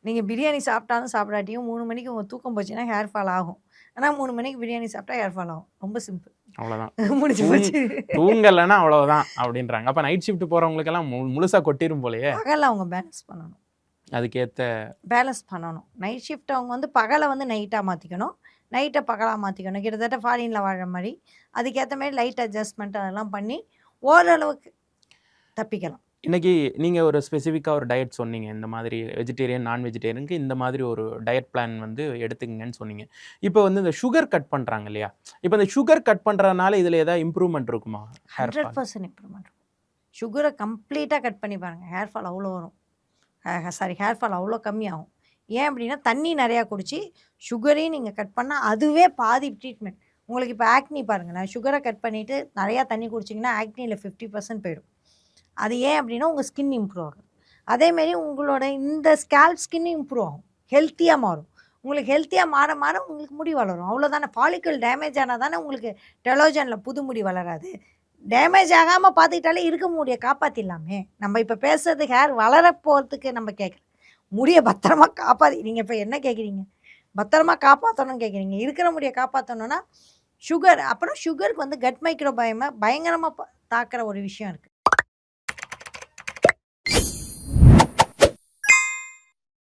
நீங்கள் பிரியாணி சாப்பிட்டாலும் சாப்பிடாட்டியும் 3 மணிக்கு உங்கள் தூக்கம் போச்சுன்னா ஹேர் ஃபால் ஆகும். ஆனால் 3 மணிக்கு பிரியாணி சாப்பிட்டா ஹேர் ஃபால் ஆகும். ரொம்ப சிம்பிள். அவ்வளோதான். முடிஞ்சு போச்சு. தூங்கலைன்னா அவ்வளோதான் அப்படின்றாங்க. அப்போ நைட் ஷிஃப்ட் போகிறவங்களுக்கெல்லாம் முழுசாக கொட்டிரும் போலையே. பகலில் அவங்க பேலன்ஸ் பண்ணணும். அதுக்கேற்ற பேலன்ஸ் பண்ணணும். நைட் ஷிஃப்ட் அவங்க வந்து பகலை வந்து நைட்டாக மாற்றிக்கணும், நைட்டை பகலாக மாற்றிக்கணும். கிட்டத்தட்ட ஃபாரினில் வாழ்கிற மாதிரி அதுக்கேற்ற மாதிரி லைட் அட்ஜஸ்ட்மெண்ட் அதெல்லாம் பண்ணி ஓரளவுக்கு தப்பிக்கலாம். இன்றைக்கி நீங்கள் ஒரு ஸ்பெசிஃபிக்காக ஒரு டயட் சொன்னீங்க. இந்த மாதிரி வெஜிடேரியன் நான் வெஜிடேரியனுக்கு இந்த மாதிரி ஒரு டயட் பிளான் வந்து எடுத்துக்கங்கன்னு சொன்னீங்க. இப்போ வந்து இந்த சுகர் கட் பண்ணுறாங்க இல்லையா? இப்போ இந்த சுகர் கட் பண்ணுறதுனால இதில் ஏதாவது இம்ப்ரூவ்மெண்ட் இருக்குமா? 100% இம்ப்ரூவ்மெண்ட் இருக்கும். சுகரை கம்ப்ளீட்டாக கட் பண்ணி பாருங்கள், ஹேர் ஃபால் அவ்வளோ வரும். ஹேர் ஃபால் அவ்வளோ கம்மியாகும். ஏன் அப்படின்னா தண்ணி நிறையா குடிச்சு சுகரையும் நீங்கள் கட் பண்ணால் அதுவே பாதி ட்ரீட்மெண்ட். உங்களுக்கு இப்போ ஆக்னி பாருங்களேன், சுகரை கட் பண்ணிவிட்டு நிறையா தண்ணி குடிச்சிங்கன்னா ஆக்னியில் 50% போயிடும். அது ஏன் அப்படின்னா உங்கள் ஸ்கின் இம்ப்ரூவ் ஆகும். அதேமாரி உங்களோட இந்த ஸ்கேல்ப் ஸ்கின் இம்ப்ரூவ் ஆகும், ஹெல்த்தியாக மாறும். உங்களுக்கு ஹெல்த்தியாக மாற மாற உங்களுக்கு முடி வளரும். அவ்வளோதானே. ஃபாலிக்கல் டேமேஜ் ஆனால் தானே உங்களுக்கு டெலோஜனில் புது முடி வளராது. டேமேஜ் ஆகாமல் பார்த்துக்கிட்டாலே இருக்க முடிய காப்பாற்றிடலாமே. நம்ம இப்போ பேசுறது ஹேர் வளர போகிறதுக்கு நம்ம கேட்குறோம். முடியை பத்திரமா காப்பாற்றி, நீங்கள் இப்போ என்ன கேட்குறீங்க? பத்திரமா காப்பாற்றணும்னு கேட்குறீங்க. இருக்கிற முடியை காப்பாற்றணுன்னா சுகர். அப்புறம் சுகருக்கு வந்து கட் மைக்ரோபயமை பயங்கரமாக தாக்குற ஒரு விஷயம் இருக்குது.